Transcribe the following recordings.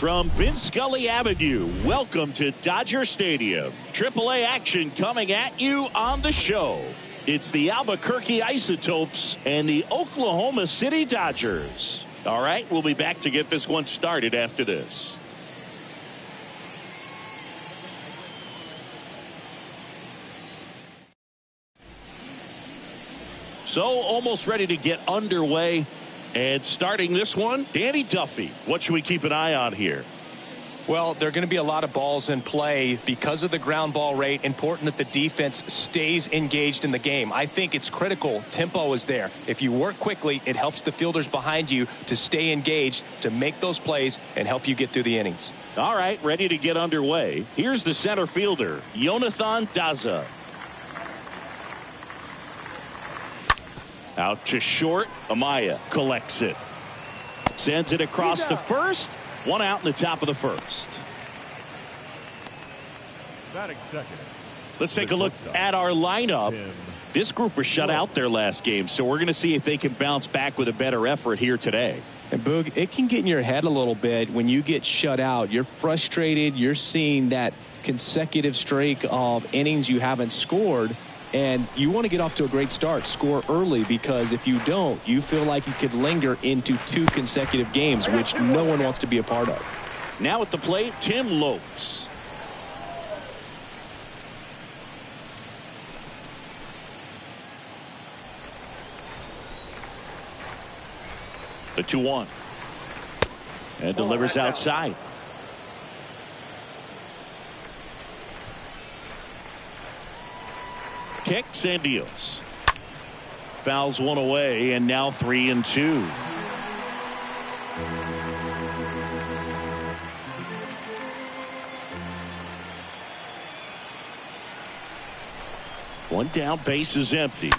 From Vince Scully Avenue, welcome to Dodger Stadium. AAA action coming at you on the show. It's the Albuquerque Isotopes and the Oklahoma City Dodgers. All right, we'll be back to get this one started after this. So almost ready to get underway. And starting this one, Danny Duffy. What should we keep an eye on here? Well, there are going to be a lot of balls in play because of the ground ball rate. Important that the defense stays engaged in the game. I think it's critical. Tempo is there. If you work quickly, it helps the fielders behind you to stay engaged, to make those plays, and help you get through the innings. All right, ready to get underway. Here's the center fielder, Jonathan Daza. Out to short. Amaya collects it. Sends it across to first. One out in the top of the first. Batting second. Let's take a look at our lineup. This group was shut out their last game, so we're going to see if they can bounce back with a better effort here today. And Boog, it can get in your head a little bit when you get shut out. You're frustrated. You're seeing that consecutive streak of innings you haven't scored. And you want to get off to a great start, score early, because if you don't, you feel like you could linger into 2 consecutive games, which no one wants to be a part of. Now at the plate, Tim Lopes. The 2-1. And delivers outside. Kicks and deals. Fouls one away, and now 3-2. One down, base is empty.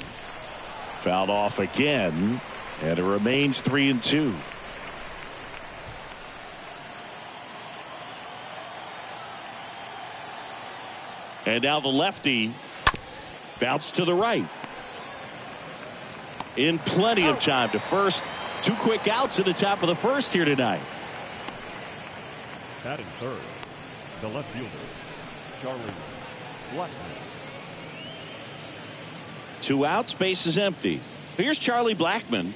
Fouled off again, and it remains 3-2. And now the lefty. Bounce to the right. In plenty of time to first. 2 quick outs at the top of the first here tonight. Batting third, the left fielder, Charlie Blackmon. 2 outs, base is empty. Here's Charlie Blackmon.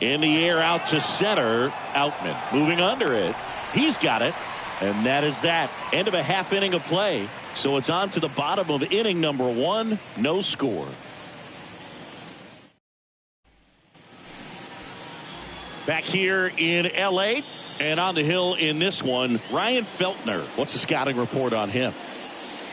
In the air, out to center. Outman moving under it. He's got it. And that is that. End of a half inning of play. So it's on to the bottom of inning number 1. No score. Back here in L.A. and on the hill in this one, Ryan Feltner. What's the scouting report on him?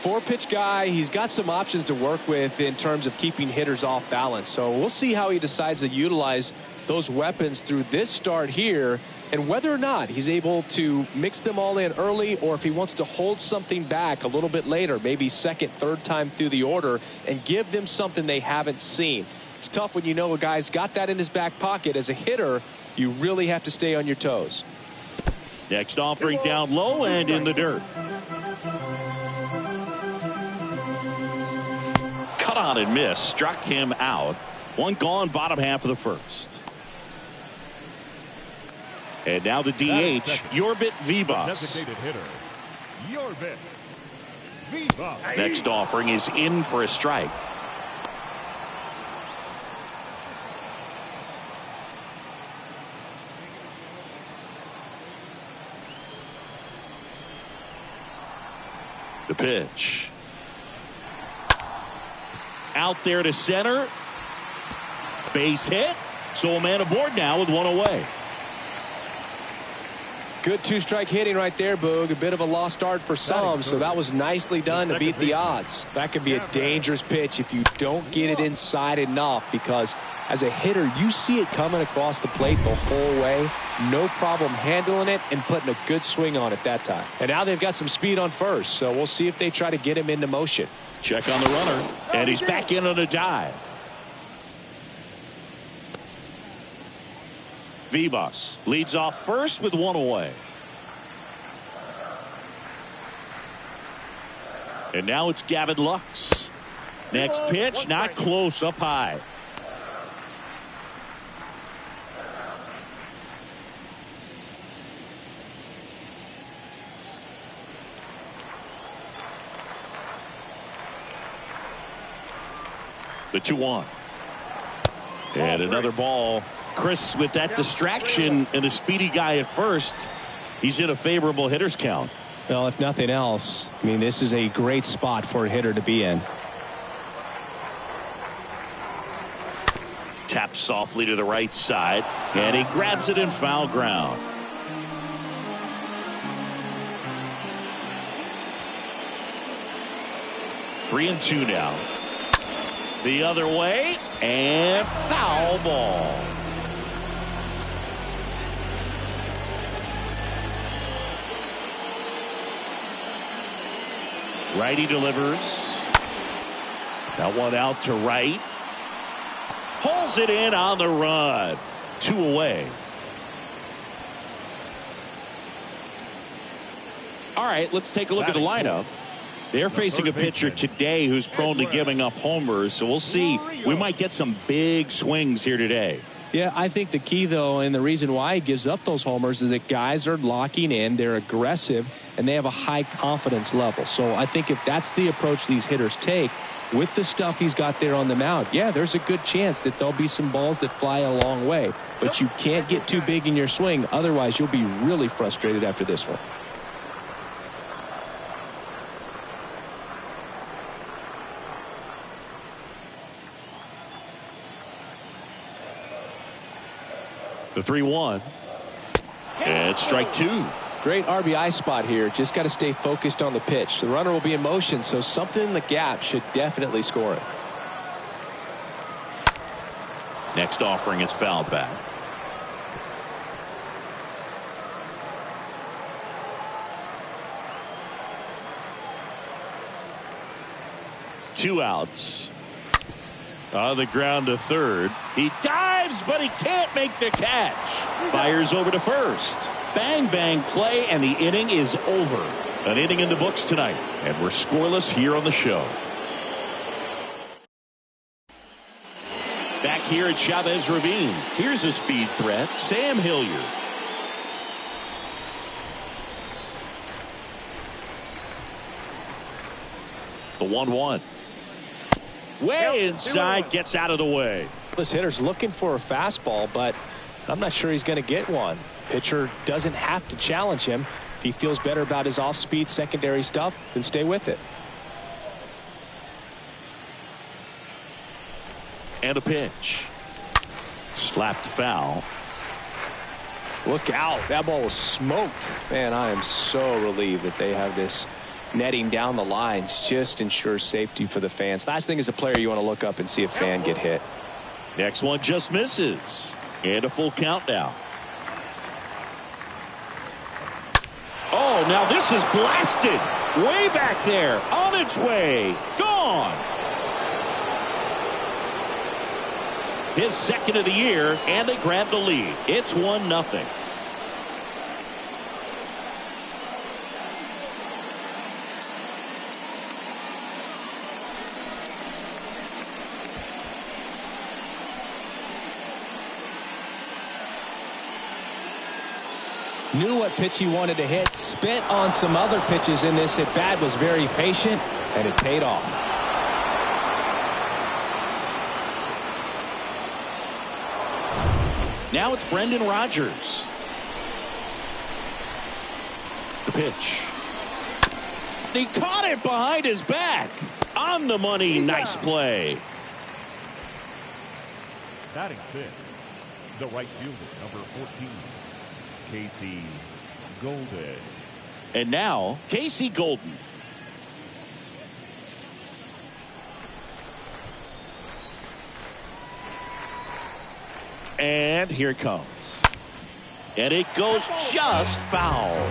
4-pitch guy. He's got some options to work with in terms of keeping hitters off balance. So we'll see how he decides to utilize those weapons through this start here, and whether or not he's able to mix them all in early, or if he wants to hold something back a little bit later, maybe second, third time through the order, and give them something they haven't seen. It's tough when you know a guy's got that in his back pocket. As a hitter, you really have to stay on your toes. Next offering down low and in the dirt. Cut on and miss. Struck him out. One gone, bottom half of the first. And now the DH, Yorbit Vivas. Designated hitter, Yorbit Vivas. Next offering is in for a strike. The pitch. Out there to center. Base hit. So a man aboard now with one away. Good 2-strike hitting right there, Boog. A bit of a lost start for some, so that was nicely done to beat the odds. That could be a dangerous pitch if you don't get it inside enough, because as a hitter, you see it coming across the plate the whole way. No problem handling it and putting a good swing on it that time. And now they've got some speed on first, so we'll see if they try to get him into motion. Check on the runner, and he's back in on a dive. Vivas leads off first with one away. And now it's Gavin Lux. Next pitch, not close, up high. The 2-1. And another ball. Chris, with that distraction and a speedy guy at first, he's in a favorable hitter's count. Well, if nothing else, I mean, this is a great spot for a hitter to be in. Taps softly to the right side, and he grabs it in foul ground. Three and two now. The other way, and foul ball. Righty delivers. That one out to right. Pulls it in on the run. 2 away. All right, let's take a look at the lineup. They're facing a pitcher today who's prone to giving up homers, so we'll see. We might get some big swings here today. Yeah, I think the key, though, and the reason why he gives up those homers is that guys are locking in, they're aggressive, and they have a high confidence level. So I think if that's the approach these hitters take, with the stuff he's got there on the mound, yeah, there's a good chance that there'll be some balls that fly a long way. But you can't get too big in your swing, otherwise you'll be really frustrated after this one. The 3-1. And strike 2. Great RBI spot here. Just got to stay focused on the pitch. The runner will be in motion, so something in the gap should definitely score it. Next offering is fouled back. Two outs. On the ground to third. He dives, but he can't make the catch. Fires over to first. Bang, bang play, and the inning is over. An inning in the books tonight, and we're scoreless here on the show. Back here at Chavez Ravine, here's a speed threat, Sam Hilliard. The 1-1. Way inside, gets out of the way. This hitter's looking for a fastball, but I'm not sure he's going to get one. Pitcher doesn't have to challenge him. If he feels better about his off-speed secondary stuff, then stay with it. And a pitch. Slapped foul. Look out. That ball was smoked. Man, I am so relieved that they have this netting down the lines. Just ensures safety for the fans. Last thing as a player, you want to look up and see a fan get hit. Next one just misses. And a full count now. Oh, now this is blasted. Way back there. On its way. Gone. His second of the year, and they grab the lead. It's 1-0. Knew what pitch he wanted to hit. Spent on some other pitches in this at bat. Was very patient, and it paid off. Now it's Brendan Rodgers. The pitch. He caught it behind his back. On the money. Nice play. Batting 6, the right fielder, number 14, Casey Golden. And now Casey Golden. And here it comes. And it goes just foul.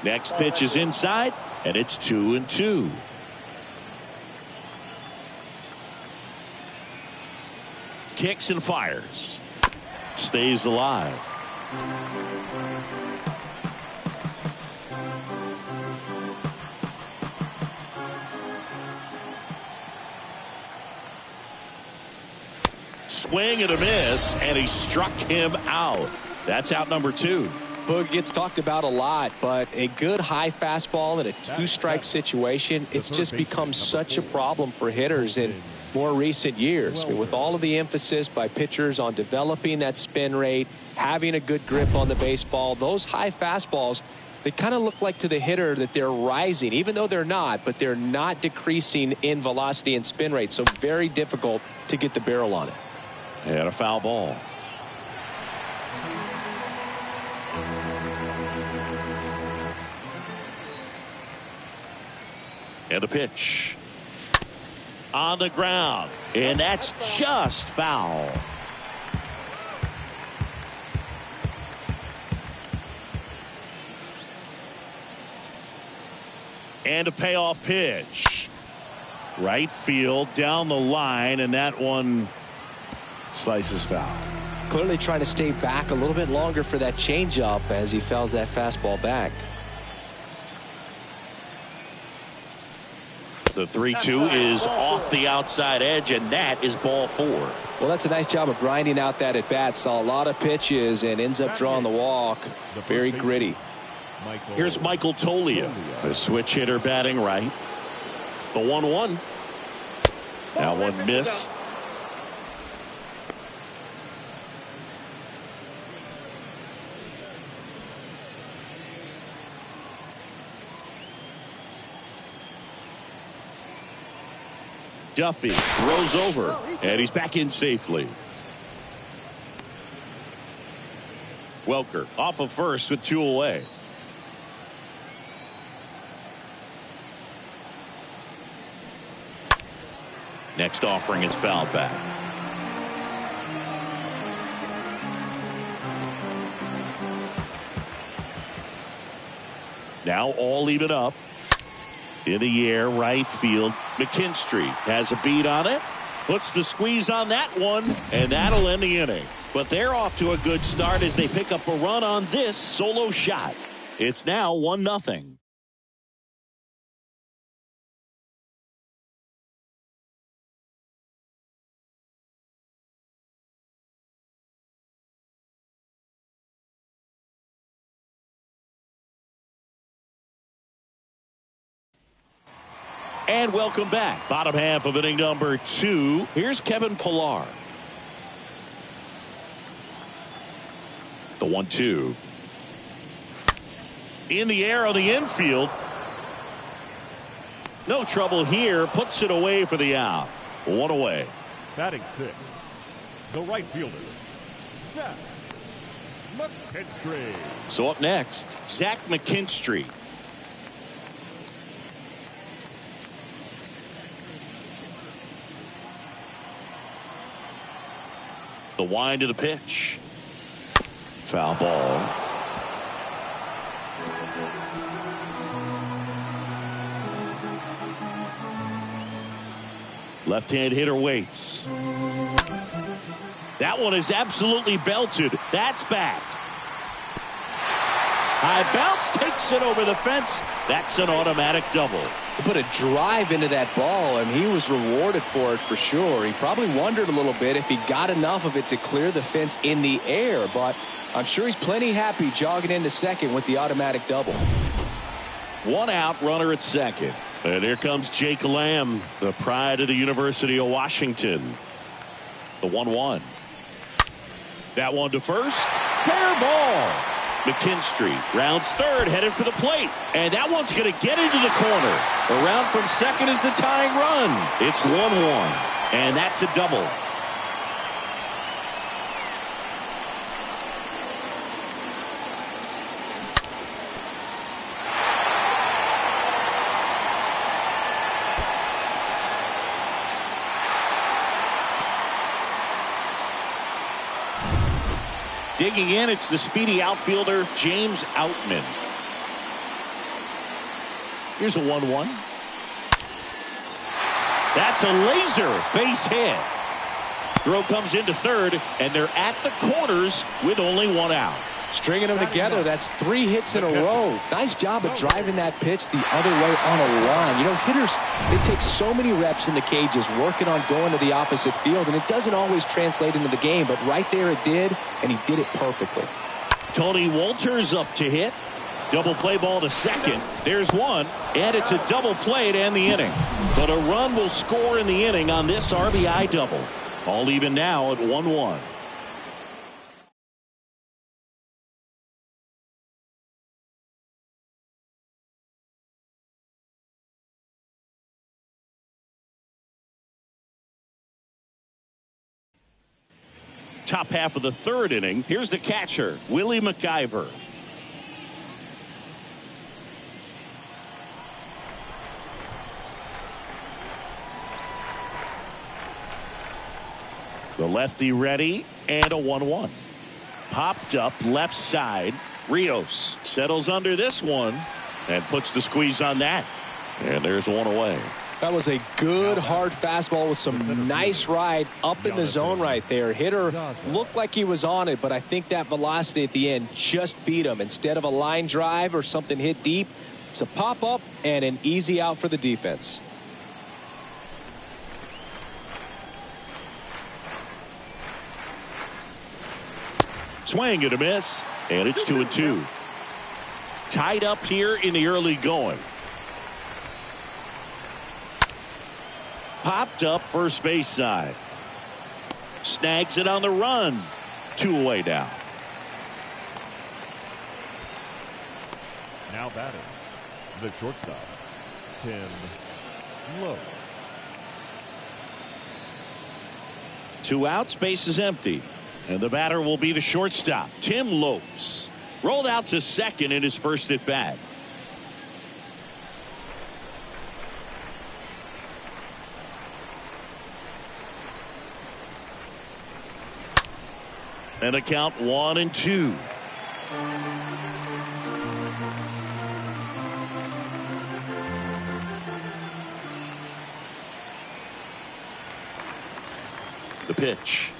Next pitch is inside, and it's 2-2. Kicks and fires. stays alive. Swing and a miss, and he struck him out. That's out number 2. Boog gets talked about a lot, but a good high fastball in a 2-strike situation, it's just become such a problem for hitters in more recent years. I mean, with all of the emphasis by pitchers on developing that spin rate, having a good grip on the baseball, those high fastballs, they kind of look like to the hitter that they're rising, even though they're not, but they're not decreasing in velocity and spin rate, so very difficult to get the barrel on it. And a foul ball. And a pitch. On the ground. And that's just foul. And a payoff pitch. Right field down the line, and that one slices foul. Clearly trying to stay back a little bit longer for that changeup as he fouls that fastball back. The 3-2 is off the outside edge, and that is ball 4. Well, that's a nice job of grinding out that at bat. Saw a lot of pitches and ends up drawing the walk. Very gritty. Here's Michael Tolia, a switch hitter batting right. The 1-1. That one missed. Duffy throws over, and he's back in safely. Welker off of first with 2 away. Next offering is fouled back. Now all even up. In the air, right field. Mckinstry has a beat on it. Puts the squeeze on that one, and that'll end the inning. But they're off to a good start as they pick up a run on this solo shot. It's now 1-0. And welcome back. Bottom half of inning number 2. Here's Kevin Pillar. The 1-2. In the air on the infield. No trouble here. Puts it away for the out. 1 away. Batting 6th, the right fielder, Zach Mckinstry. So up next, Zach Mckinstry. The wind of the pitch. Foul ball. Left-hand hitter waits. That one is absolutely belted. That's back. High bounce takes it over the fence. That's an automatic double. He put a drive into that ball, and he was rewarded for it for sure. He probably wondered a little bit if he got enough of it to clear the fence in the air, but I'm sure he's plenty happy jogging into second with the automatic double. 1 out, runner at second. And here comes Jake Lamb, the pride of the University of Washington. The 1-1. That one to first. Fair ball. Mckinstry rounds third, headed for the plate. And that one's going to get into the corner. Around from second is the tying run. It's 1-1. And that's a double. Digging in, it's the speedy outfielder, James Outman. Here's a 1-1. That's a laser base hit. Throw comes into third, and they're at the corners with only one out. Stringing them together, that's 3 hits in a row. Nice job of driving that pitch the other way on a line. You know, hitters, they take so many reps in the cages working on going to the opposite field, and it doesn't always translate into the game, but right there it did, and he did it perfectly. Tony Wolters up to hit. Double play ball to second. There's one, and it's a double play to end the inning. But a run will score in the inning on this RBI double. All even now at 1-1. Top half of the third inning. Here's the catcher, Willie McIver. The lefty ready, and a 1-1. Popped up left side. Rios settles under this one and puts the squeeze on that. And there's one away. That was a good hard fastball with some nice ride up in the zone right there. Hitter looked like he was on it, but I think that velocity at the end just beat him. Instead of a line drive or something hit deep, it's a pop up and an easy out for the defense. Swing and a miss, and it's 2-2. Tied up here in the early going. Popped up first base side. Snags it on the run. 2 away now. Now batting, the shortstop, Tim Lopes. 2 outs, base is empty. And the batter will be the shortstop, Tim Lopes. Rolled out to second in his first at bat. And a count 1-2. The pitch.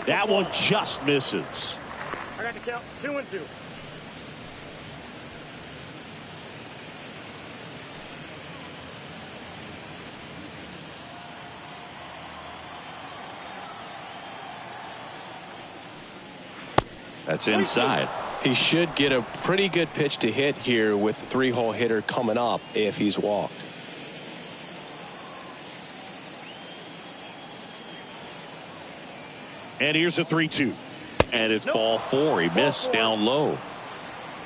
That one just misses. I got the count 2-2. That's inside. He should get a pretty good pitch to hit here with the 3-hole hitter coming up if he's walked. And here's a 3-2. And it's ball 4. He missed down low.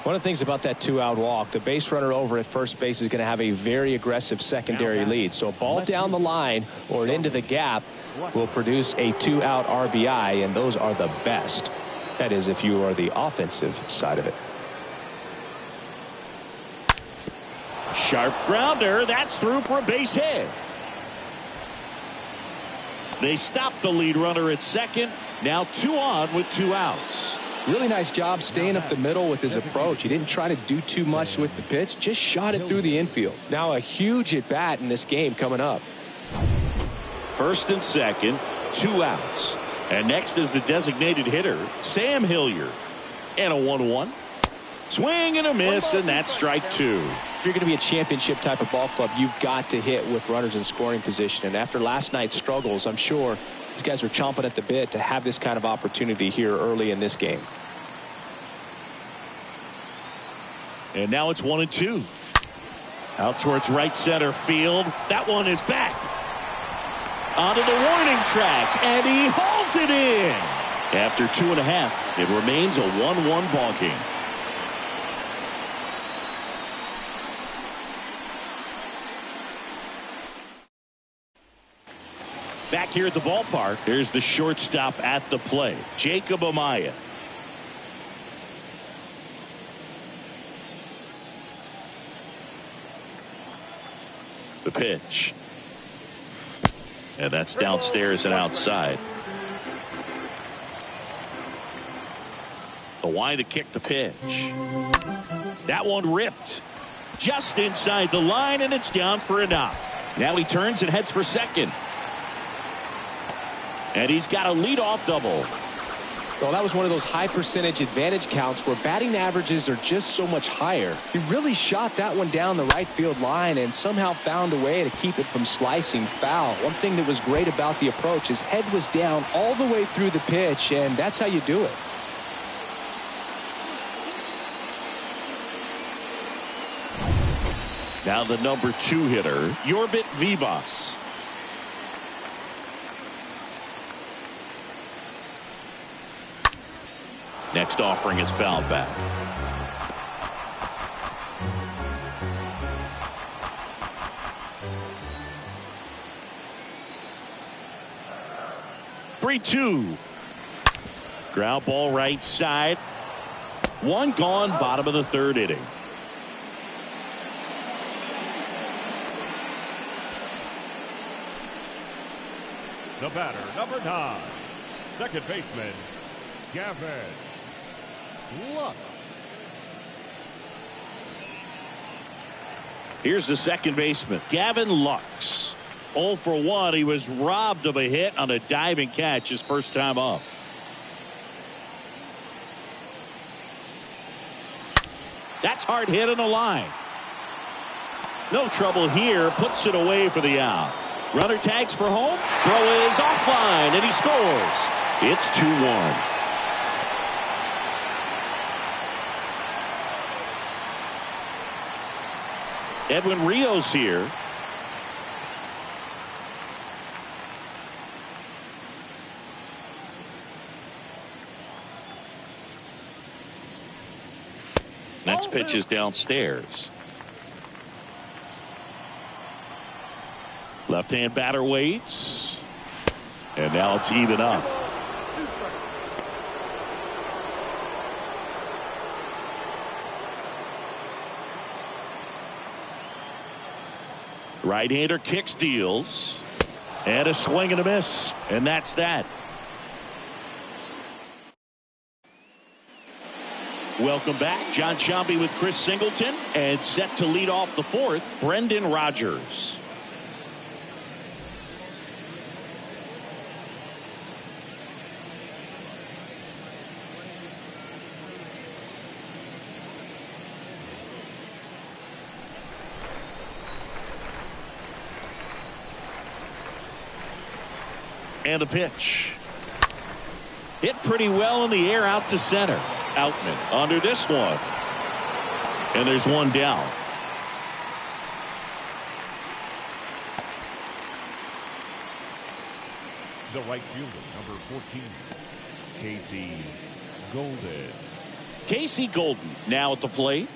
One of the things about that 2-out walk, the base runner over at first base is going to have a very aggressive secondary lead. So a ball down the line or into the gap will produce a 2-out RBI, and those are the best. That is, if you are the offensive side of it. Sharp grounder. That's through for a base hit. They stop the lead runner at second. Now 2 on with 2 outs. Really nice job staying up the middle with his approach. He didn't try to do too much with the pitch, just shot it through the infield. Now a huge at bat in this game coming up. First and second, 2 outs. And next is the designated hitter, Sam Hilliard. And a 1-1. Swing and a miss, and that's strike 2. If you're going to be a championship type of ball club, you've got to hit with runners in scoring position. And after last night's struggles, I'm sure these guys are chomping at the bit to have this kind of opportunity here early in this game. And now it's 1-2. Out towards right center field. That one is back. Onto the warning track, and he hauls it in. After 2.5, it remains a 1-1 ball game. Back here at the ballpark, there's the shortstop at the plate, Jacob Amaya. The pitch. And that's downstairs and outside. The line to kick the pitch. That one ripped. Just inside the line, and it's down for a knock. Now he turns and heads for second. And he's got a leadoff double. Well, that was one of those high percentage advantage counts where batting averages are just so much higher. He really shot that one down the right field line and somehow found a way to keep it from slicing foul. One thing that was great about the approach, his head was down all the way through the pitch, and that's how you do it. Now the number 2 hitter, Yorbit Vivas. Next offering is fouled back. Three-two. Ground ball right side. One gone, bottom of the 3rd inning. The batter, number 9, second baseman, Gavin Lux. Here's the second baseman, Gavin Lux. 0 for 1. He was robbed of a hit on a diving catch his first time up. That's hard hit on the line. No trouble here. Puts it away for the out. Runner tags for home. Throw is offline, and he scores. It's 2-1. Edwin Rios here. Next pitch is downstairs. Left-hand batter waits. And now it's even up. Right-hander kicks, deals. And a swing and a miss. And that's that. Welcome back. John Sciambi with Chris Singleton. And set to lead off the 4th, Brendan Rodgers. And a pitch. Hit pretty well in the air out to center. Outman under this one. And there's one down. The right fielder, number 14, Casey Golden. Casey Golden now at the plate.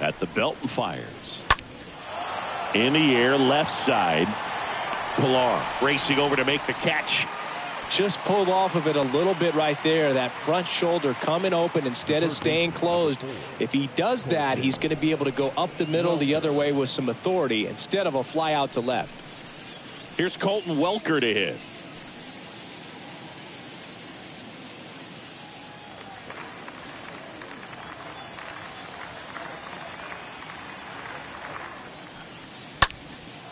At the belt and fires. In the air, left side. Pilar racing over to make the catch. Just pulled off of it a little bit right there. That front shoulder coming open instead of staying closed. If he does that, he's going to be able to go up the middle the other way with some authority instead of a fly out to left. Here's Colton Welker to hit.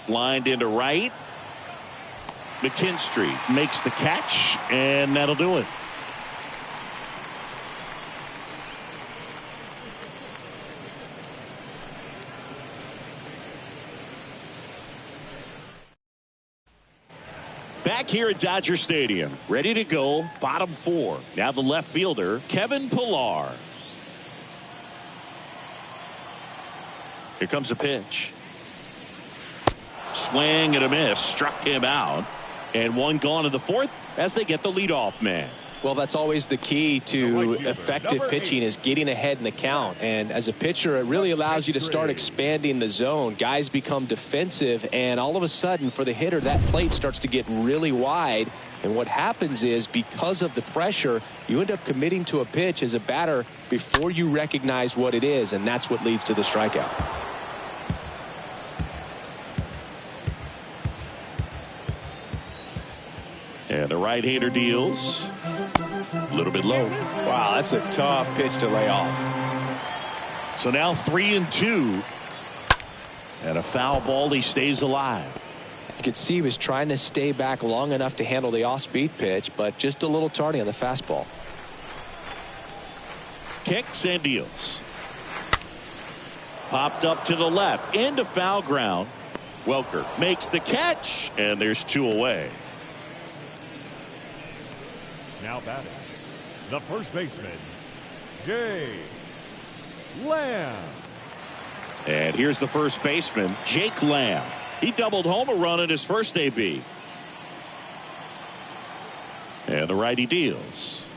Lined into right. Mckinstry makes the catch, and that'll do it. Back here at Dodger Stadium, ready to go, bottom 4. Now the left fielder, Kevin Pilar. Here comes a pitch. Swing and a miss, struck him out. And one gone in the 4th as they get the leadoff man. Well, that's always the key to effective pitching, is getting ahead in the count. And as a pitcher, it really allows you to start expanding the zone. Guys become defensive, and all of a sudden, for the hitter, that plate starts to get really wide. And what happens is, because of the pressure, you end up committing to a pitch as a batter before you recognize what it is, and that's what leads to the strikeout. And the right-hander deals. A little bit low. Wow, that's a tough pitch to lay off. So now 3-2. And a foul ball. He stays alive. You could see he was trying to stay back long enough to handle the off-speed pitch, but just a little tardy on the fastball. Kicks and deals. Popped up to the left into foul ground. Welker makes the catch, and there's 2 away. Now batting, the first baseman, Jay Lamb. And here's the first baseman, Jake Lamb. He doubled home a run in his first AB. And the righty deals.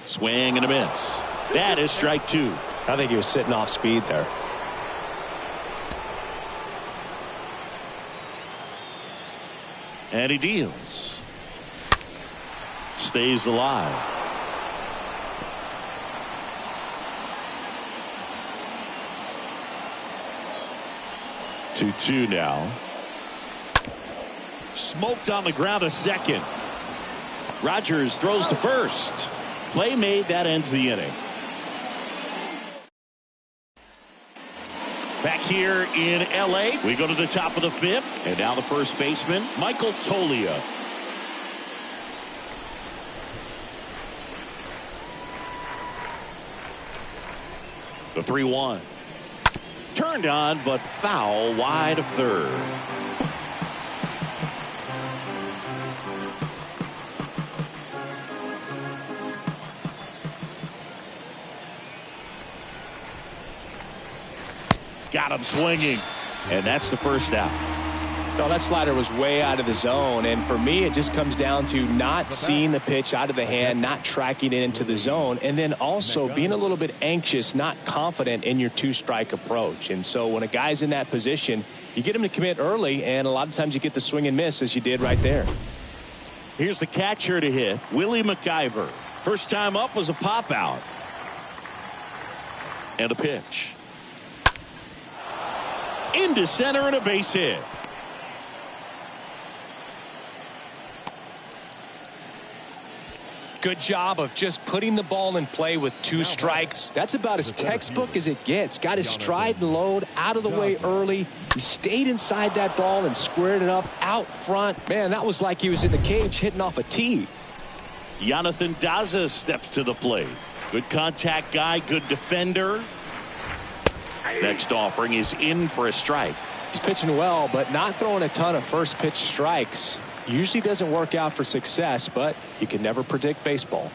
Swing and a miss. That is strike 2. I think he was sitting off speed there. And he deals. Stays alive. Two now. Smoked on the ground a second. Rogers throws to first. Play made. That ends the inning. Back here in L.A., we go to the top of the 5th. And now the first baseman, Michael Toglia. The 3-1. Turned on, but foul wide of third. Got him swinging, and that's the first out. No, that slider was way out of the zone, and for me it just comes down to not seeing the pitch out of the hand, not tracking it into the zone, and then also being a little bit anxious, not confident in your 2-strike approach. And so when a guy's in that position, you get him to commit early, and a lot of times you get the swing and miss as you did right there. Here's the catcher to hit, Willie McIver. First time up was a pop out. And a pitch. Into center and a base hit. Good job of just putting the ball in play with 2 strikes. That's about as textbook as it gets. Got his stride and load out of the way early. He stayed inside that ball and squared it up out front. Man, that was like he was in the cage hitting off a tee. Jonathan Daza steps to the plate. Good contact guy, good defender. Next offering is in for a strike. He's pitching well, but not throwing a ton of first pitch strikes. Usually doesn't work out for success, but you can never predict baseball.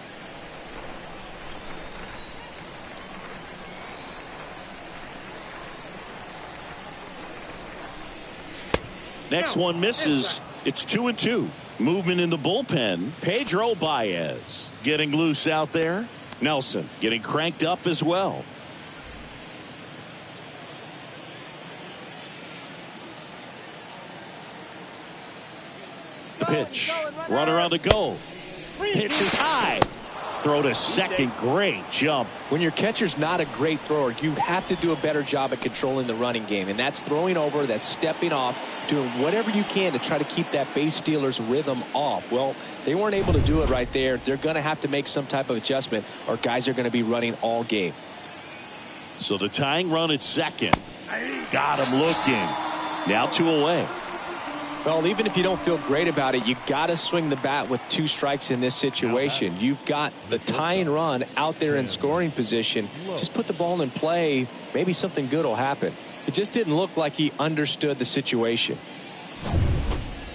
Next one misses. It's 2-2. Movement in the bullpen. Pedro Baez getting loose out there. Nelson getting cranked up as well. The pitch. Runner on the go. Pitch is high. Throw to second. Great jump. When your catcher's not a great thrower, you have to do a better job at controlling the running game. And that's throwing over, that's stepping off, doing whatever you can to try to keep that base stealer's rhythm off. Well, they weren't able to do it right there. They're going to have to make some type of adjustment, or guys are going to be running all game. So the tying run at second. Got him looking. Now 2 away. Well, even if you don't feel great about it, you got to swing the bat with 2 strikes in this situation. You've got the tying run out there in scoring position. Just put the ball in play. Maybe something good will happen. It just didn't look like he understood the situation.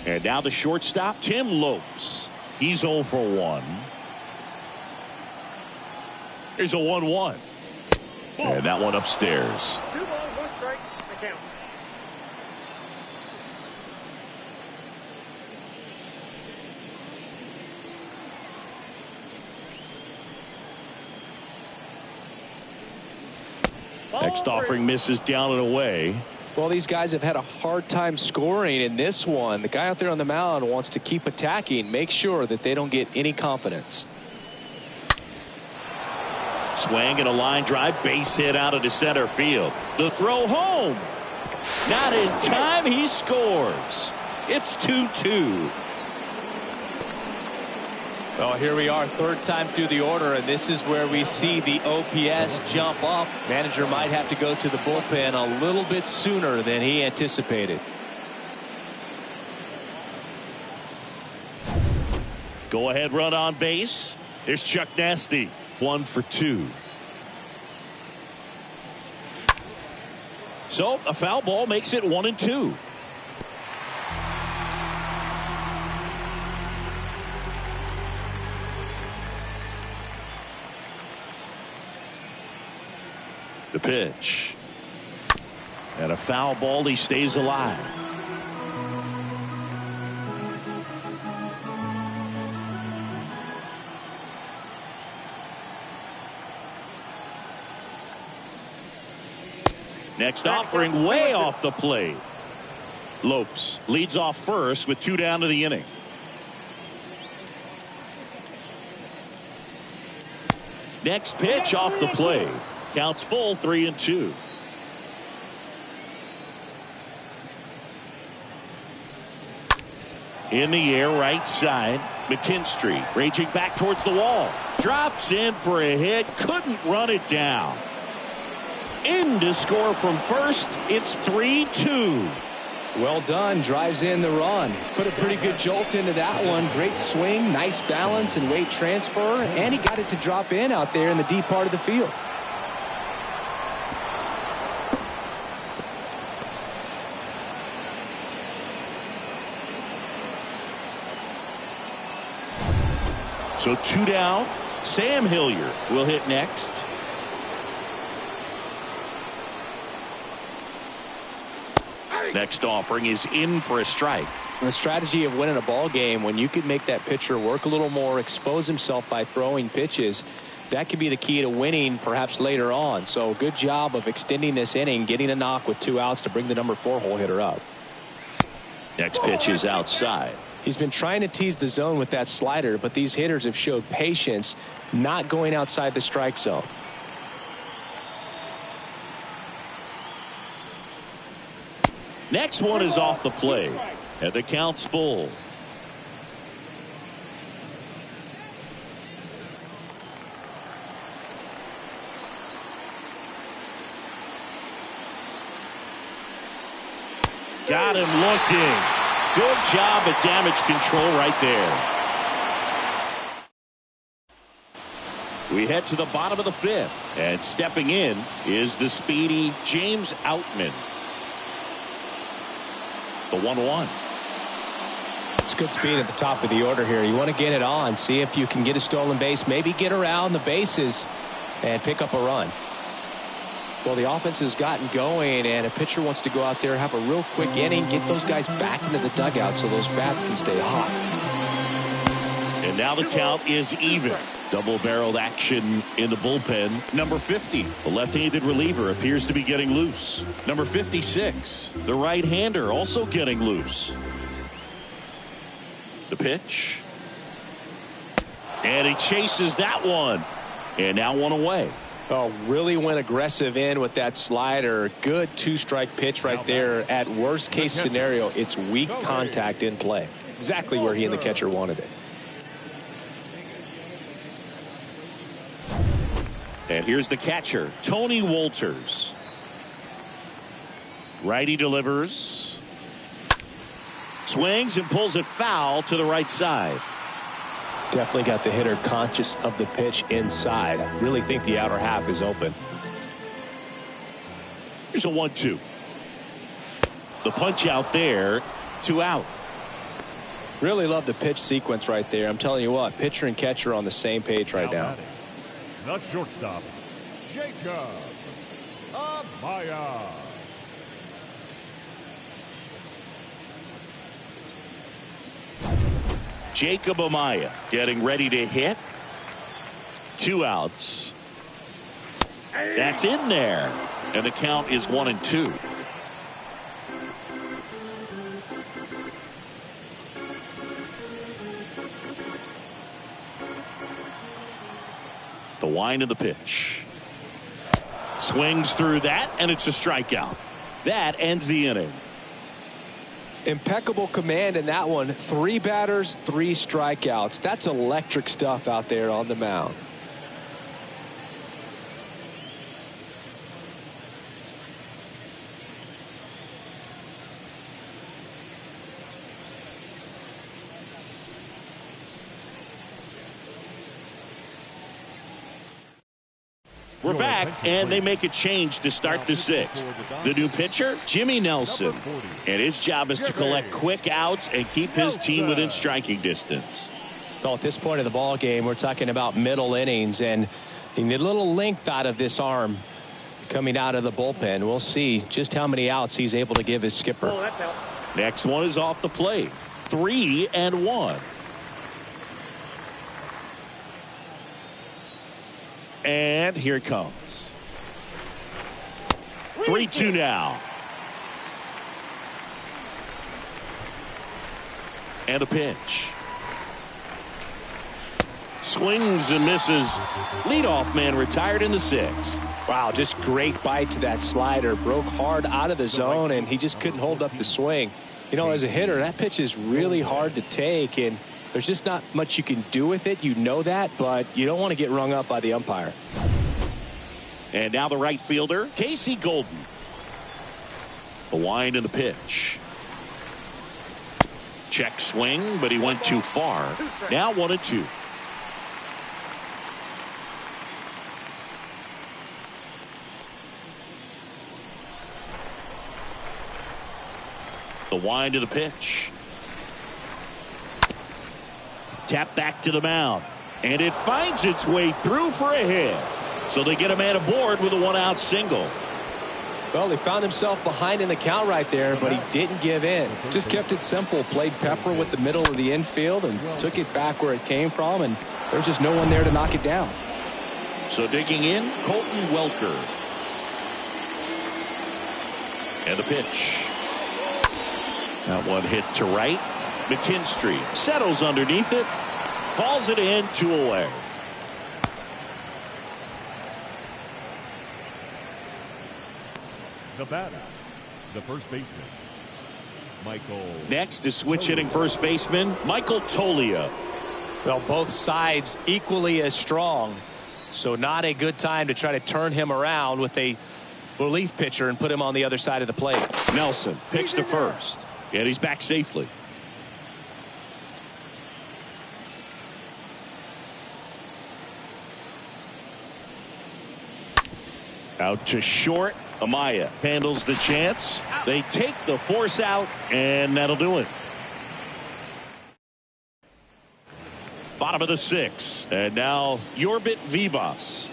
And now the shortstop, Tim Lopes. He's 0 for 1. Here's a 1-1. And that one upstairs. 2 balls, 1 strike, the count. Next offering misses down and away. Well, these guys have had a hard time scoring in this one. The guy out there on the mound wants to keep attacking, make sure that they don't get any confidence. Swing and a line drive, base hit out into center field. The throw home. Not in time, he scores. It's 2-2. Well, here we are, third time through the order, and this is where we see the OPS jump up. Manager might have to go to the bullpen a little bit sooner than he anticipated. Go ahead run on base. Here's Chuck Nasty. 1 for 2. So a foul ball makes it 1-2. The pitch. And a foul ball. He stays alive. Next offering way off the plate. Lopes leads off first with 2 down to the inning. Next pitch off the plate. Counts full, 3-2. In the air, right side. Mckinstry raging back towards the wall. Drops in for a hit. Couldn't run it down. In to score from first. It's 3-2. Well done. Drives in the run. Put a pretty good jolt into that one. Great swing, nice balance and weight transfer. And he got it to drop in out there in the deep part of the field. So 2 down. Sam Hilliard will hit next. Next offering is in for a strike. The strategy of winning a ball game, when you could make that pitcher work a little more, expose himself by throwing pitches, that could be the key to winning perhaps later on. So good job of extending this inning, getting a knock with 2 outs to bring the number 4 hole hitter up. Next pitch is outside. He's been trying to tease the zone with that slider, but these hitters have showed patience, not going outside the strike zone. Next one is off the plate, and the count's full. Got him looking. Good job at damage control right there. We head to the bottom of the 5th, and stepping in is the speedy James Outman. The 1-1. It's good speed at the top of the order here. You want to get it on, see if you can get a stolen base, maybe get around the bases and pick up a run. Well, the offense has gotten going, and a pitcher wants to go out there, have a real quick inning, get those guys back into the dugout so those bats can stay hot. And now the count is even. Double-barreled action in the bullpen. Number 50, the left-handed reliever, appears to be getting loose. Number 56, the right-hander, also getting loose. The pitch. And he chases that one. And now 1 away. Oh, really went aggressive in with that slider. Good 2-strike pitch right there. At worst case scenario, it's weak contact in play. Exactly where he and the catcher wanted it. And here's the catcher, Tony Wolters. Righty delivers. Swings and pulls it foul to the right side. Definitely got the hitter conscious of the pitch inside. I really think the outer half is open. Here's a 1-2. The punch out there, 2 out. Really love the pitch sequence right there. I'm telling you what, pitcher and catcher are on the same page right now. The shortstop, Jacob Amaya. Jacob Amaya getting ready to hit. 2 outs. That's in there. And the count is 1-2. The wind of the pitch. Swings through that, and it's a strikeout. That ends the inning. Impeccable command in that one. 3 batters, 3 strikeouts. That's electric stuff out there on the mound. We're back, and they make a change to start the 6th. The new pitcher, Jimmy Nelson. And his job is to collect quick outs and keep his team within striking distance. Well, at this point of the ball game, we're talking about middle innings, and you need a little length out of this arm coming out of the bullpen. We'll see just how many outs he's able to give his skipper. Oh, that's out. Next one is off the plate. 3-1. And here it comes. 3-2 now. And a pitch. Swings and misses. Leadoff man retired in the 6th. Wow, just great bite to that slider. Broke hard out of the zone, and he just couldn't hold up the swing. You know, as a hitter, that pitch is really hard to take, and there's just not much you can do with it. You know that, but you don't want to get rung up by the umpire. And now the right fielder, Casey Golden. The wind and the pitch. Check swing, but he went too far. Now 1-2. The wind of the pitch. Tap back to the mound. And it finds its way through for a hit. So they get a man aboard with a 1-out single. Well, he found himself behind in the count right there, but he didn't give in. Just kept it simple. Played pepper with the middle of the infield and took it back where it came from, and there's just no one there to knock it down. So digging in, Colton Welker. And the pitch. That one hit to right. Mckinstry settles underneath it. Calls it in, 2 away. The batter, the first baseman, Michael. Next is switch hitting first baseman, Michael Tolia. Well, both sides equally as strong. So not a good time to try to turn him around with a relief pitcher and put him on the other side of the plate. Nelson picks to first. And he's back safely. Out to short. Amaya handles the chance. They take the force out, and that'll do it. Bottom of the 6th. And now Yorbit Vivas.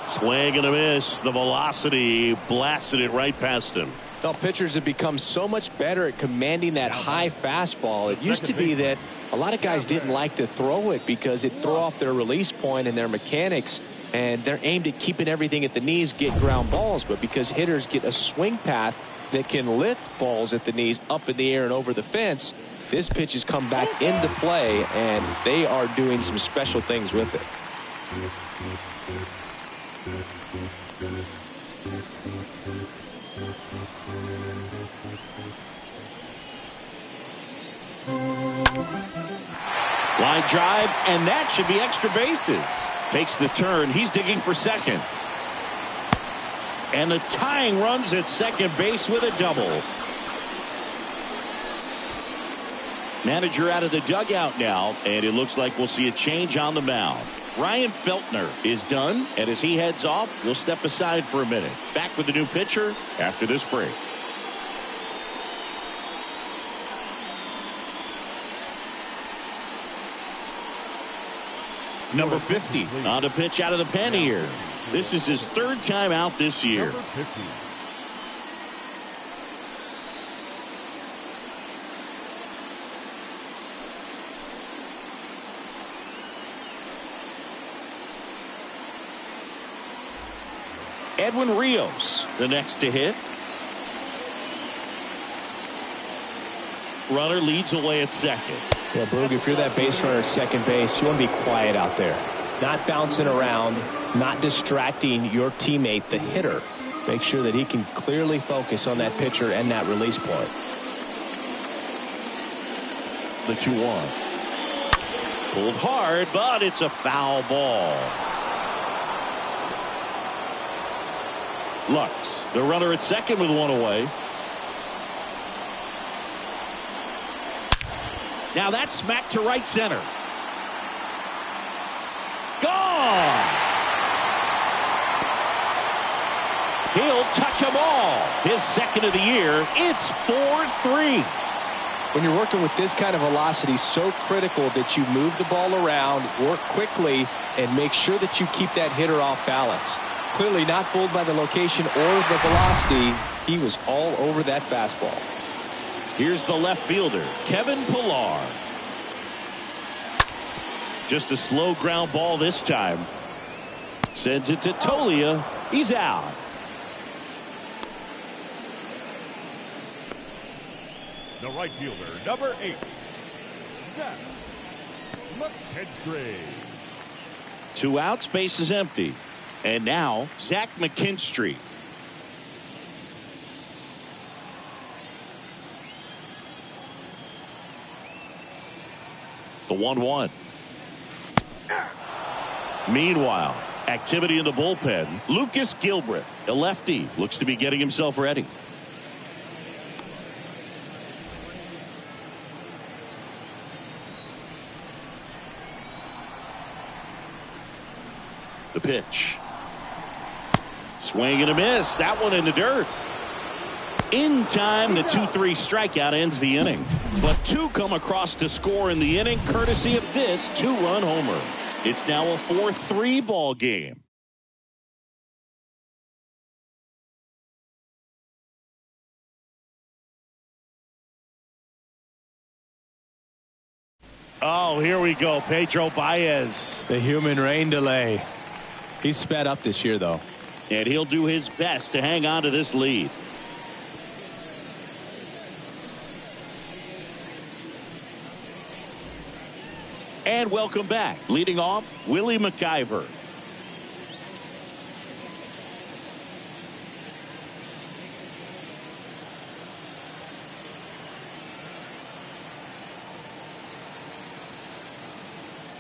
Swing and a miss. The velocity blasted it right past him. Well, pitchers have become so much better at commanding that high fastball. It used to be that a lot of guys didn't like to throw it because it threw off their release point and their mechanics, and they're aimed at keeping everything at the knees, get ground balls. But because hitters get a swing path that can lift balls at the knees up in the air and over the fence, this pitch has come back into play, and they are doing some special things with it. Line drive, and that should be extra bases. Takes the turn. He's digging for second. And the tying runs at second base with a double. Manager out of the dugout now, and it looks like we'll see a change on the mound. Ryan Feltner is done, and as he heads off, we'll step aside for a minute. Back with the new pitcher after this break. Number 50 on the pitch out of the pen here. This is his 3rd time out this year. Edwin Rios, the next to hit. Runner leads away at second. Yeah, Boog, if you're that base runner at second base, you want to be quiet out there. Not bouncing around, not distracting your teammate, the hitter. Make sure that he can clearly focus on that pitcher and that release point. The 2-1. Pulled hard, but it's a foul ball. Lux, the runner at second with one away. Now that's smacked to right center. Gone! He'll touch them all. His second of the year. It's 4-3. When you're working with this kind of velocity, so critical that you move the ball around, work quickly, and make sure that you keep that hitter off balance. Clearly not fooled by the location or the velocity. He was all over that fastball. Here's the left fielder, Kevin Pillar. Just a slow ground ball this time. Sends it to Tolia. He's out. The right fielder, number 8, Zach Mckinstry. 2 outs, base is empty. And now, Zach Mckinstry. The 1-1. Meanwhile, activity in the bullpen. Lucas Gilbreth, a lefty, looks to be getting himself ready. The pitch. Swing and a miss. That one in the dirt. In time, the 2-3 strikeout ends the inning. But 2 come across to score in the inning, courtesy of this 2-run homer. It's now a 4-3 ball game. Oh, here we go. Pedro Baez. The human rain delay. He's sped up this year, though. And he'll do his best to hang on to this lead. And welcome back. Leading off, Willie McIver.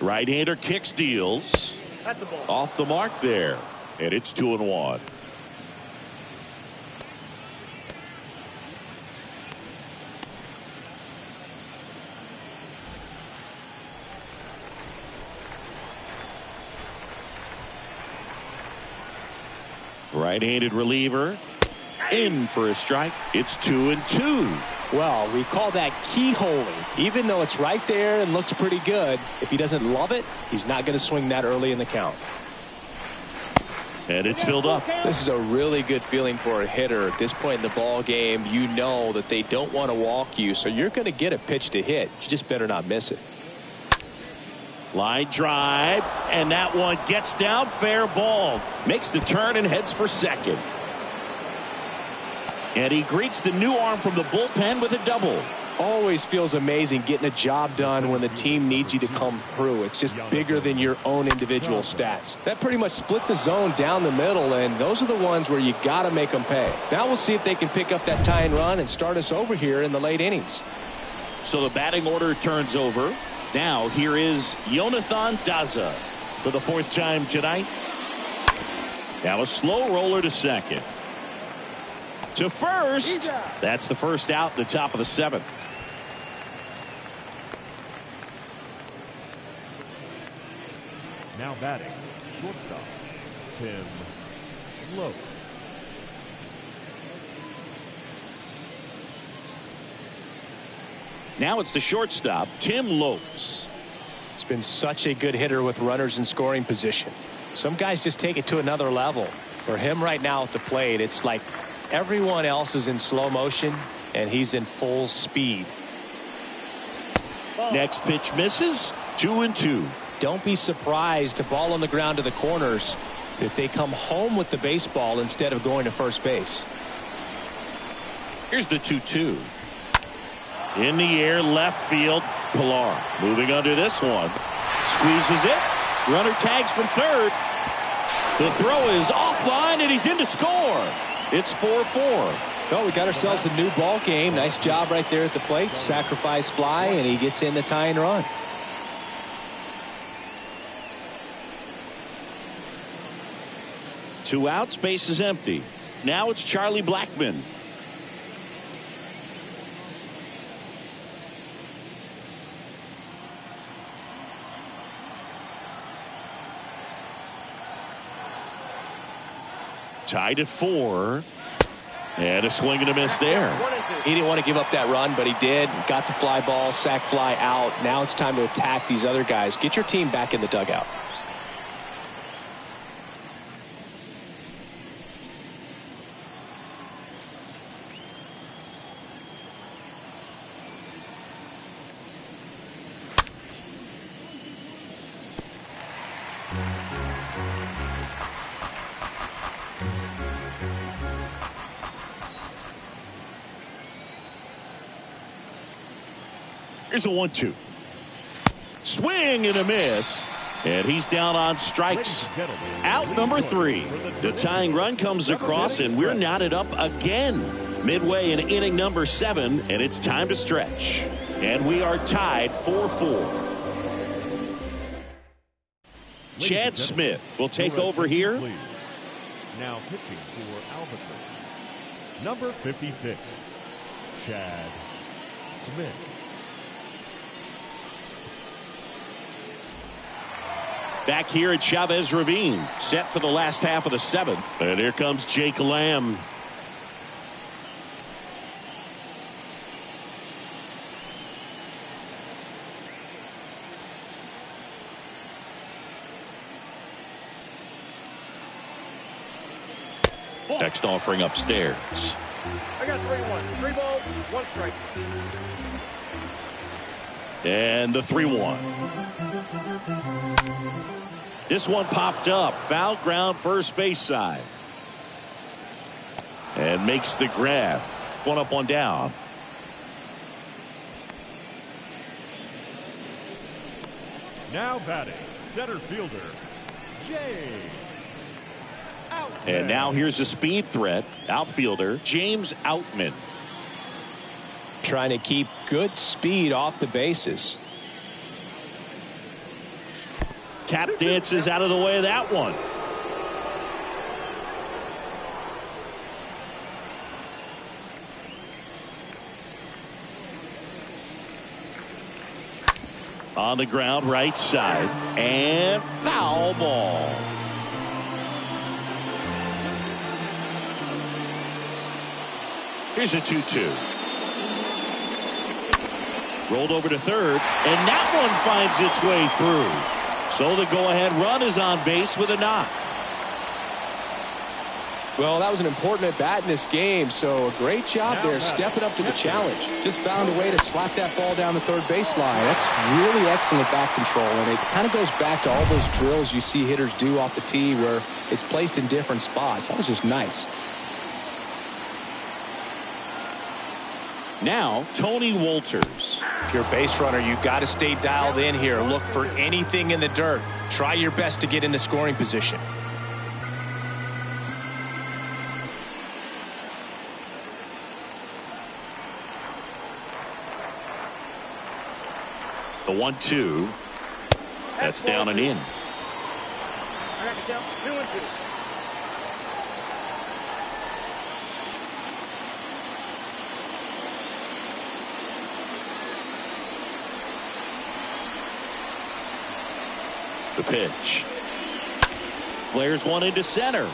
Right-hander kicks, deals. That's a ball. Off the mark there. And it's 2-1. Right-handed reliever in for a strike. It's 2-2. Well, we call that keyholing. Even though it's right there and looks pretty good, if he doesn't love it, he's not going to swing that early in the count. And it's filled up. This is a really good feeling for a hitter at this point in the ball game. You know that they don't want to walk you, so you're going to get a pitch to hit. You just better not miss it. Line drive, and that one gets down, fair ball. Makes the turn and heads for second. And he greets the new arm from the bullpen with a double. Always feels amazing getting a job done when the team needs you to come through. It's just bigger than your own individual stats. That pretty much split the zone down the middle, and those are the ones where you got to make them pay. Now we'll see if they can pick up that tying run and start us over here in the late innings. So the batting order turns over. Now here is Jonathan Daza for the 4th time tonight. Now a slow roller to second. To first. That's the first out, the top of the 7th. Now batting, shortstop, Tim Lopes. Now it's the shortstop, Tim Lopes. He's been such a good hitter with runners in scoring position. Some guys just take it to another level. For him right now at the plate, it's like everyone else is in slow motion and he's in full speed. Next pitch misses. 2-2. Don't be surprised to ball on the ground to the corners that they come home with the baseball instead of going to first base. Here's the 2-2. In the air, left field. Pilar moving under this one. Squeezes it. Runner tags from third. The throw is offline, and he's in to score. It's 4-4. Well, we got ourselves a new ball game. Nice job right there at the plate. Sacrifice fly, and he gets in the tying run. Two outs, base is empty. Now it's Charlie Blackmon. Tied at 4. And a swing and a miss there. He didn't want to give up that run, but he did. Got the fly ball, sac fly out. Now it's time to attack these other guys. Get your team back in the dugout. Here's a 1-2. Swing and a miss. And he's down on strikes. Out number 3. The tying run comes across, and we're knotted up again. Midway in inning number 7, and it's time to stretch. And we are tied 4-4. Chad Smith will take over here. Now pitching for Albuquerque, number 56, Chad Smith. Back here at Chavez Ravine, set for the last half of the 7th. And here comes Jake Lamb. Next offering upstairs. I got 3-1. 3 balls, 1 strike. And the 3-1. This one popped up. Foul ground, first base side. And makes the grab. 1 up, 1 down. Now batting, center fielder, Jay. And now here's a speed threat. Outfielder, James Outman. Trying to keep good speed off the bases. Tap dances out of the way of that one. On the ground, right side. And foul ball. Here's a 2-2. Rolled over to third, and that one finds its way through. So the go-ahead run is on base with a knock. Well, that was an important at-bat in this game, so a great job there stepping up to the challenge. Just found a way to slap that ball down the third baseline. That's really excellent bat control, and it kind of goes back to all those drills you see hitters do off the tee where it's placed in different spots. That was just nice. Now, Tony Wolters. If you're a base runner, you got to stay dialed in here. Look for anything in the dirt. Try your best to get into scoring position. The 1-2. That's down and in. I got the count. 2-2. The pitch. Flares one into center.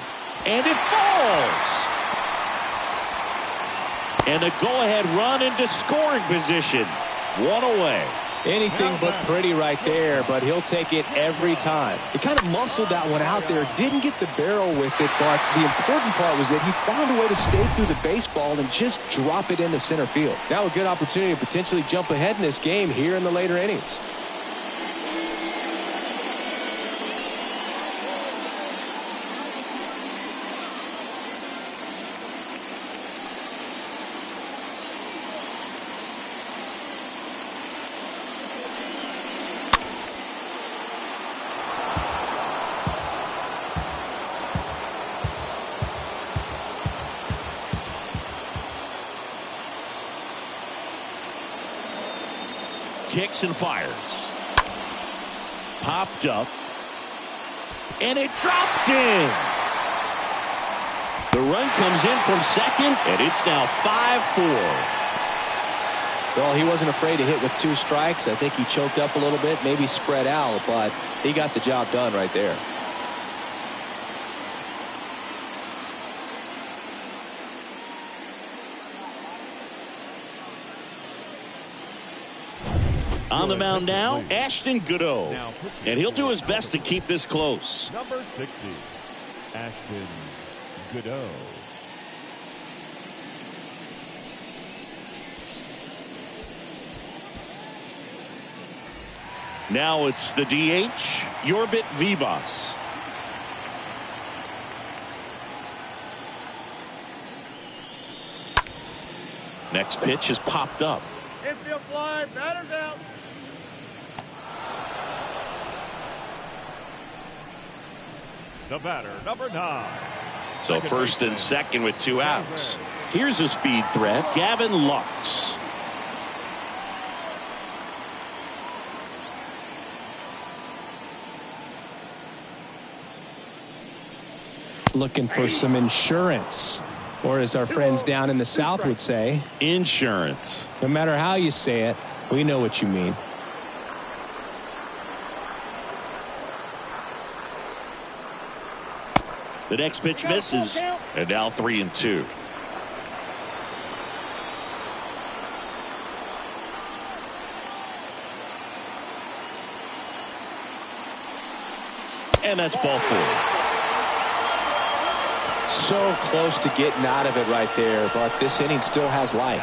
And it falls. And a go-ahead run into scoring position. 1 away. Anything but pretty right there, but he'll take it every time. He kind of muscled that one out there. Didn't get the barrel with it, but the important part was that he found a way to stay through the baseball and just drop it into center field. Now a good opportunity to potentially jump ahead in this game here in the later innings. Kicks and fires. Popped up. And it drops in. The run comes in from second, and it's now 5-4. Well, he wasn't afraid to hit with 2 strikes. I think he choked up a little bit, maybe spread out, but he got the job done right there. On the mound now, Ashton Goudeau. And he'll do his best to keep this close. Number 60, Ashton Goudeau. Now it's the DH, Yorbit Vivas. Next pitch is popped up. Infield fly, batter's out. The batter, number 9. So first and second with 2 outs. Here's a speed threat, Gavin Lux. Looking for some insurance, or as our friends down in the South would say, insurance. No matter how you say it, we know what you mean. The next pitch misses, and now 3-2. And that's ball 4. So close to getting out of it right there, but this inning still has life.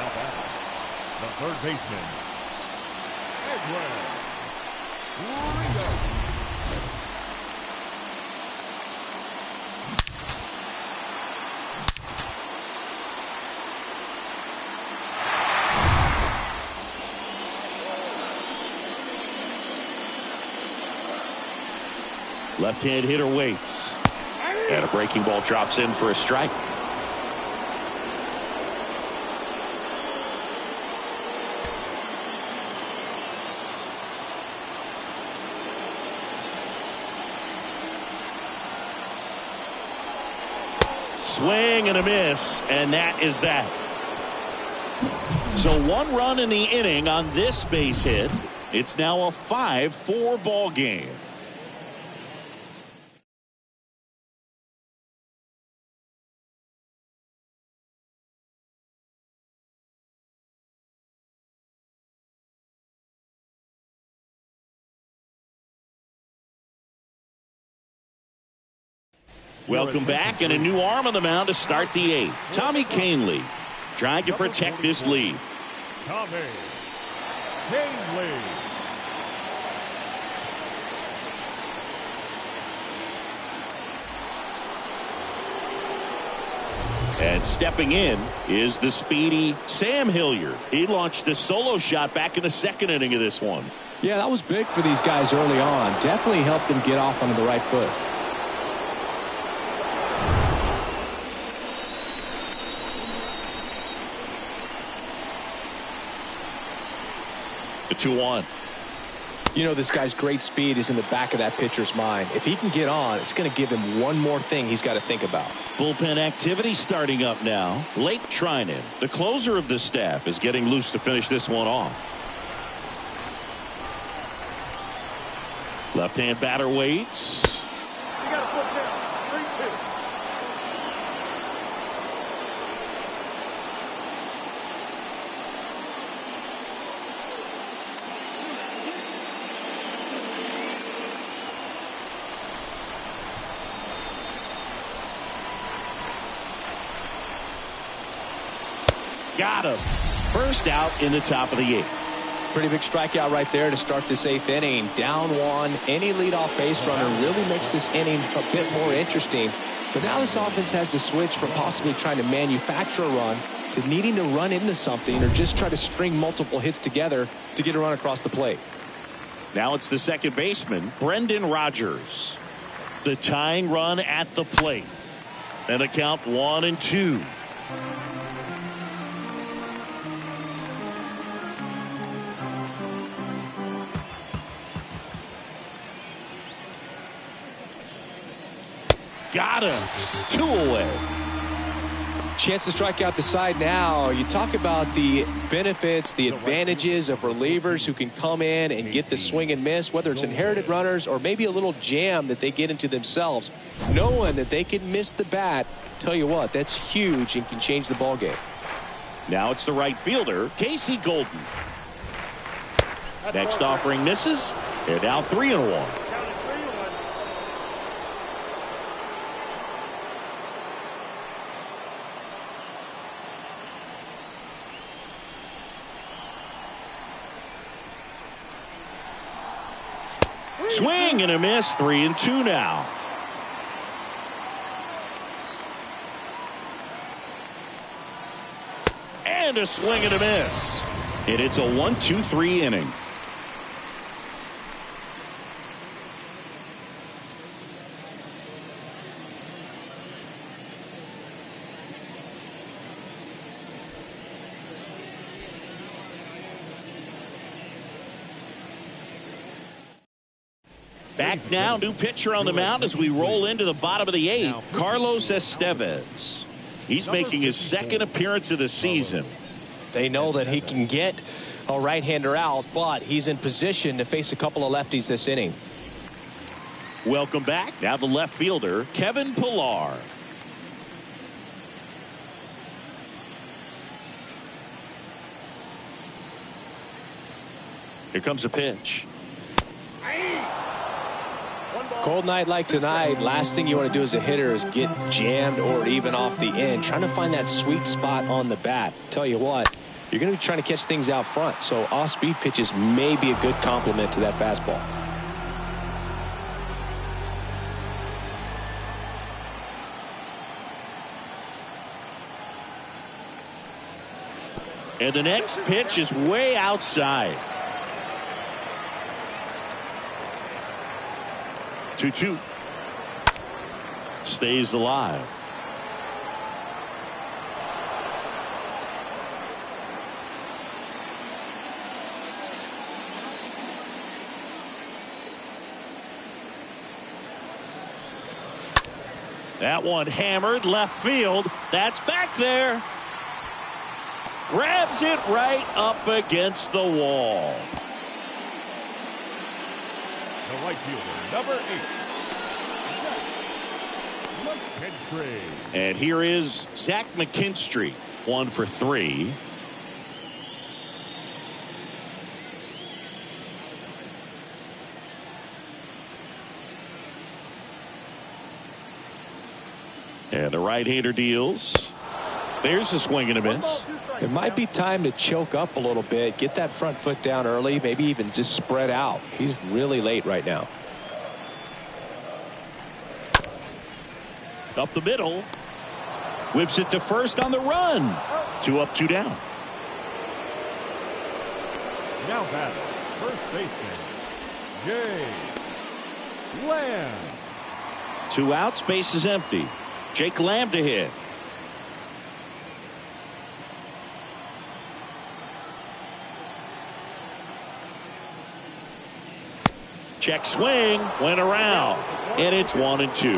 The third baseman, Edwin. Left-hand hitter waits. And a breaking ball drops in for a strike. Swing and a miss, and that is that. So 1 run in the inning on this base hit. It's now a 5-4 ball game. Welcome back, and a new arm on the mound to start the 8th. Tommy Canley trying to protect this lead. Tommy Canley. And stepping in is the speedy Sam Hilliard. He launched a solo shot back in the 2nd inning of this one. Yeah, that was big for these guys early on. Definitely helped them get off on the right foot. The 2-1. You know, this guy's great speed is in the back of that pitcher's mind. If he can get on, it's going to give him one more thing he's got to think about. Bullpen activity starting up now. Lake Trinan, the closer of the staff, is getting loose to finish this one off. Left-hand batter waits. You got to put down 3-2. Got him. First out in the top of the 8th. Pretty big strikeout right there to start this 8th inning. Down 1. Any leadoff base runner really makes this inning a bit more interesting. But now this offense has to switch from possibly trying to manufacture a run to needing to run into something or just try to string multiple hits together to get a run across the plate. Now it's the second baseman, Brendan Rodgers. The tying run at the plate. And a count 1-2. got him. 2 away. Chance to strike out the side now. You talk about the benefits, the advantages of relievers who can come in and get the swing and miss, whether it's inherited runners or maybe a little jam that they get into themselves. Knowing that they can miss the bat, tell you what, that's huge and can change the ball game. Now it's the right fielder, Casey Colton. Next offering misses. They're now 3-1. Swing and a miss. 3-2 now. And a swing and a miss. And it's a 1-2-3 inning. Back now, new pitcher on the mound as we roll into the bottom of the 8th, Carlos Estevez. He's making his second appearance of the season. They know that he can get a right-hander out, but he's in position to face a couple of lefties this inning. Welcome back. Now the left fielder, Kevin Pillar. Here comes a pitch. Cold night like tonight, last thing you want to do as a hitter is get jammed or even off the end. Trying to find that sweet spot on the bat. Tell you what, you're going to be trying to catch things out front, so off-speed pitches may be a good complement to that fastball. And the next pitch is way outside. 2-2. Stays alive. That one hammered left field. That's back there. Grabs it right up against the wall. The right fielder, number 8, Mckinstry. And here is Zach Mckinstry, 1 for 3. And the right-hander deals. There's a swing and a miss. It might be time to choke up a little bit, get that front foot down early, maybe even just spread out. He's really late right now. Up the middle. Whips it to first on the run. 2 up, 2 down. Now batting, first baseman, Jay Lamb. 2 outs, base is empty. Jake Lamb to hit. Check swing, went around, and it's 1-2.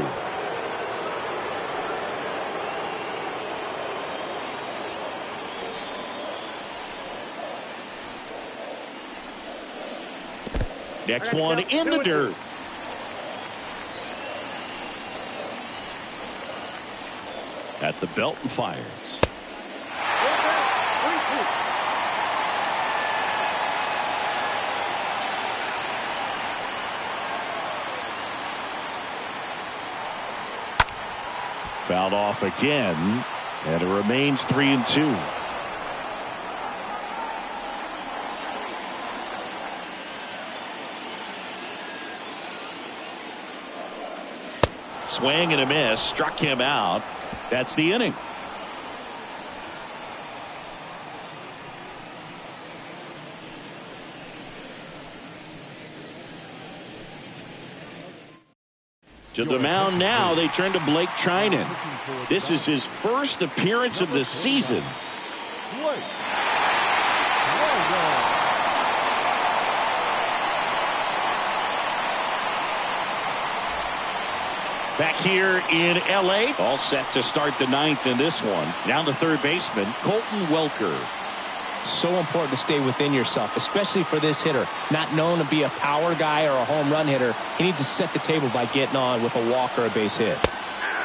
Next one in the dirt. At the belt and fires. Fouled off again, and it remains 3-2. Swing and a miss, struck him out. That's the inning. To the mound now, they turn to Blake Trinan. This is his first appearance of the season. Back here in L.A., all set to start the ninth in this one. Down to third baseman, Colton Welker. So important to stay within yourself, especially for this hitter. Not known to be a power guy or a home run hitter. He needs to set the table by getting on with a walk or a base hit.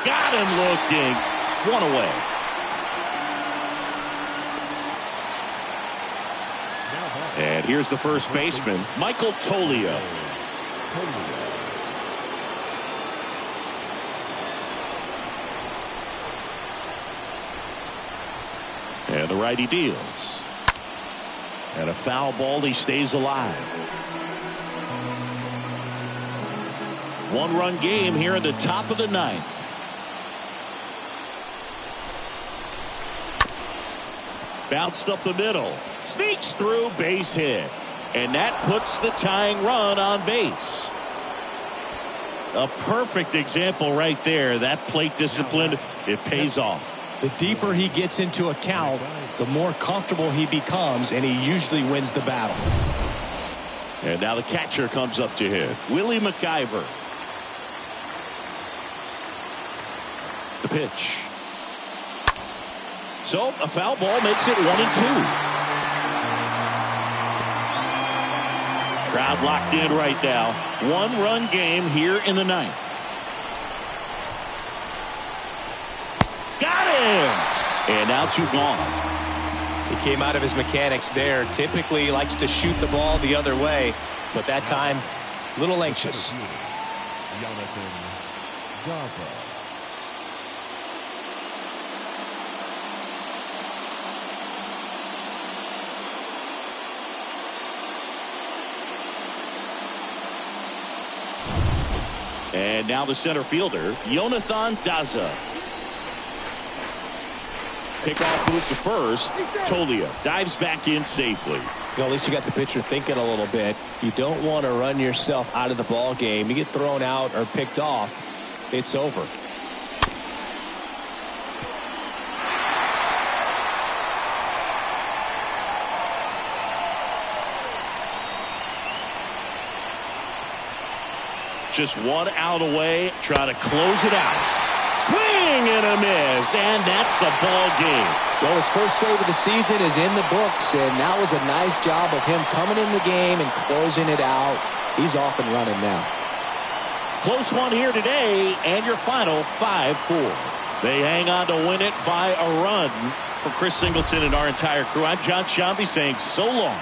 Got him looking. One away. And here's the first baseman, Michael Toglia. And the righty deals. And a foul ball. He stays alive. One-run game here in the top of the ninth. Bounced up the middle. Sneaks through, base hit. And that puts the tying run on base. A perfect example right there. That plate discipline, it pays off. The deeper he gets into a count, the more comfortable he becomes, and he usually wins the battle. And now the catcher comes up to hit. Willie McIver. The pitch. So a foul ball makes it 1-2. Crowd locked in right now. One-run game here in the ninth. Got him! And now two gone. He came out of his mechanics there. Typically he likes to shoot the ball the other way, but that time a little anxious. And now the center fielder, Jonathan Daza. Pickoff move to first. Toglia dives back in safely. Well, at least you got the pitcher thinking a little bit. You don't want to run yourself out of the ball game. You get thrown out or picked off, it's over. Just one out away. Try to close it out. Swing and a miss, and that's the ball game. Well, his first save of the season is in the books, and that was a nice job of him coming in the game and closing it out. He's off and running now. Close one here today, and your final 5-4. They hang on to win it by a run. For Chris Singleton and our entire crew, I'm John Shambi saying so long.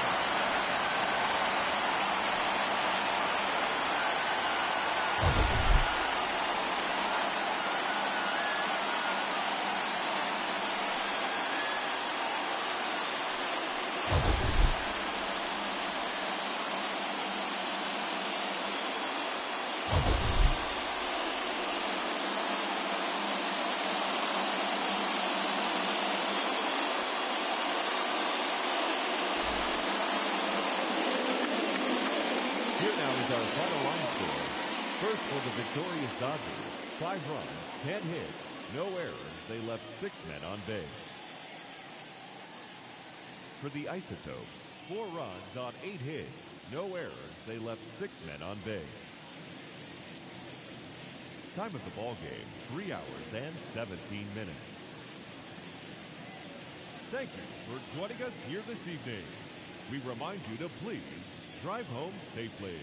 Our final line score. First for the victorious Dodgers, 5 runs, 10 hits, no errors. They left 6 men on base. For the Isotopes, 4 runs on 8 hits, no errors. They left 6 men on base. Time of the ball game, 3 hours and 17 minutes. Thank you for joining us here this evening. We remind you to please drive home safely.